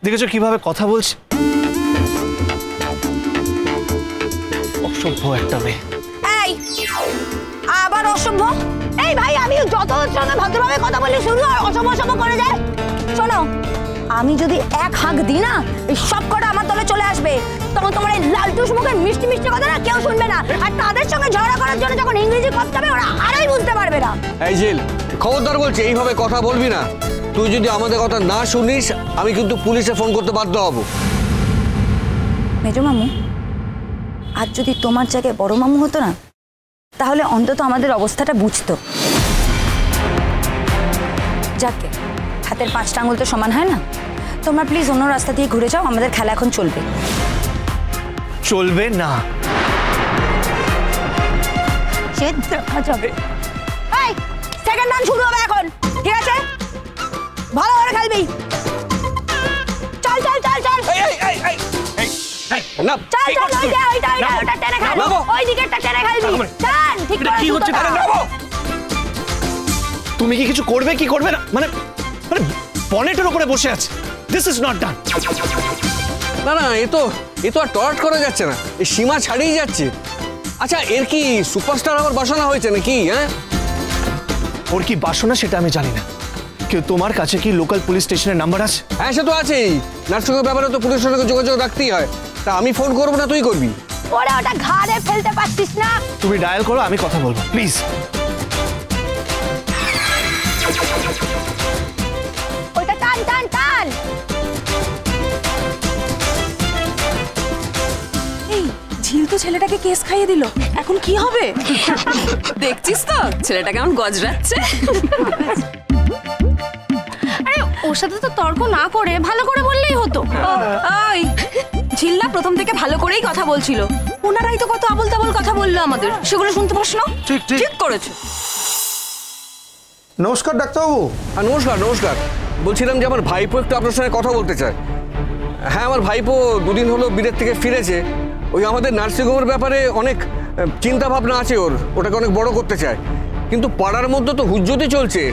দেখেছো কিভাবে কথা বলছে? অসভ্য একটা মেয়ে। এই আবার অসভ্য? এই ভাই, আমি যত সঙ্গে ভদ্রভাবে কথা বলি শুরু আর অসভ্য অসভ্য করে যায়। শোনো, আমি যদি এক হাঁক দিই না, এই সব কটা আমার দলে চলে আসবে। তখন তোমার এই লালটুস মুখের মিষ্টি মিষ্টি কথা না কেউ শুনবে না। আর তাদের সঙ্গে ঝগড়া করার জন্য যখন ইংরেজি কথা হবে, ওরা আরই বুঝতে পারবে না। এই জিল, খবরদার বলছি, এইভাবে কথা বলবি না। তুই যদি আমাদের কথা না শুনিস, আমি কিন্তু পুলিশে ফোন করতে বাধ্য হব। মেজো মামু, আজ যদি তোমার জায়গায় বড় মামু হতো না, তাহলে অন্তত আমাদের অবস্থাটা বুঝতো। যাকে হাতের 5টা আঙুল তো সমান হয় না। তোমরা প্লিজ অন্য রাস্তা দিয়ে ঘুরে যাও, আমাদের খেলা এখন চলবে। চলবে না, সে দেখা যাবে। এই সেকেন্ড রাউন্ড শুরু হবে এখন, ঠিক আছে? ভালো করে খেলবি। চল চল চল চল। না, চল চল, ওইটা টেনে খেলবি, ওই দিকেরটা টেনে খেলবি। চল, ঠিক করে। কি হচ্ছে? তুমি কি কিছু করবে কি করবে না? মানে মানে বনেটের উপরে বসে আছে। This is not done. না না, এ তো আর টলারেট করা যাচ্ছে না। এই সীমা ছাড়িয়ে যাচ্ছে। আচ্ছা, এর কি সুপারস্টার আবার বাসনা হয়েছে নাকি? হ্যাঁ, ওর কি বাসনা সেটা আমি জানি না। কেউ তোমার কাছে কি লোকাল পুলিশ স্টেশনের নাম্বার আছে? হ্যাঁ, সে তো আছেই। নার্সিংয়ের ব্যাপারে তো পুলিশের সঙ্গে যোগাযোগ রাখতেই হয়। তা আমি ফোন করবো না তুই করবি? ওরা ওটা ঘাড়ে ফেলতে পারছিস না। তুমি ডায়াল করো, আমি কথা বলবো, প্লিজ। ওটা টান টান টান। এই ঝিল তো ছেলেটাকে কেস খাইয়ে দিল, এখন কি হবে? দেখছিস তো ছেলেটা কেমন গজরাচ্ছে। আরে ওর সাথে তো তর্ক না করে ভালো করে বললেই হতো। ওই ঝিল্লা প্রথম থেকে ভালো করেই কথা বলছিল, ওনারাই তো কত আবল তাবল কথা বললো আমাদের, সেগুলো শুনতে পাস না? ঠিক করেছো। নমস্কার ডাক্তারবাবু। হ্যাঁ, নমস্কার নমস্কার। বলছিলাম যে আমার ভাইপো একটু আপনার সঙ্গে কথা বলতে চায়। হ্যাঁ, আমার ভাইপো দুদিন হলো বিদেশ থেকে ফিরেছে। ওই আমাদের নার্সিংহোমের ব্যাপারে অনেক চিন্তা ভাবনা আছে ওর, ওটাকে অনেক বড় করতে চায়। কিন্তু পাড়ার মধ্যে তো হুজ্জতি চলছে।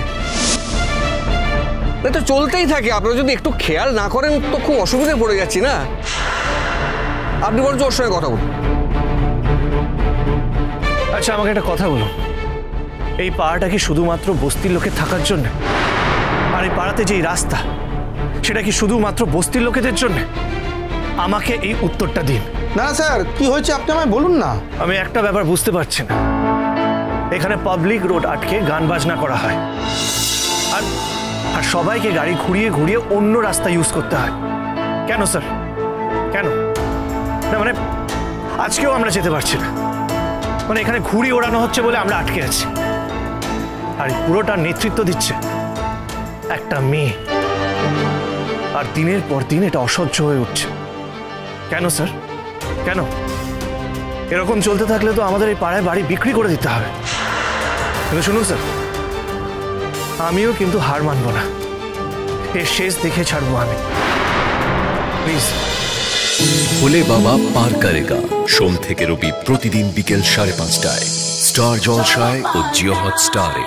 তো চলতেই থাকে, আপনারা যদি একটু খেয়াল না করেন তো খুব অসুবিধায় পড়ে যাচ্ছি না। আপনি বরঞ্চ ওর সঙ্গে কথা বলুন। আচ্ছা, আমাকে একটা কথা বলো, এই পাড়াটা কি শুধুমাত্র বস্তির লোকের থাকার জন্য? আর এই পাড়াতে যে রাস্তা, সেটা কি শুধুমাত্র বস্তির লোকেদের জন্য? আমাকে এই উত্তরটা দিন। না স্যার, কি হয়েছে আপনি আমায় বলুন না। আমি একটা ব্যাপার বুঝতে পারছি না। এখানে পাবলিক রোড আটকে গান বাজনা করা হয়, আর আর সবাইকে গাড়ি ঘুরিয়ে ঘুরিয়ে অন্য রাস্তা ইউজ করতে হয়। কেন স্যার, কেন? না মানে আজকেও আমরা যেতে পারছি না, মানে এখানে ঘুড়ি ওড়ানো হচ্ছে বলে আমরা আটকে আছি। আর পুরোটার নেতৃত্ব দিচ্ছে একটা মেয়ে, আর দিনের পর দিন এটা অসহ্য হয়ে উঠছে। কেন স্যার, কেন? এরকম চলতে থাকলে তো আমাদের এই পাড়ায় বাড়ি বিক্রি করে দিতে হবে। কিন্তু শুনুন স্যার, আমিও কিন্তু হার মানব না। এর শেষ দেখে ছাড়বো আমি, প্লিজ। ভোলে বাবা পার করেগা, সোম থেকে রবি প্রতিদিন বিকেল 5:30টায় স্টার জলসায় ও জিও হটস্টারে।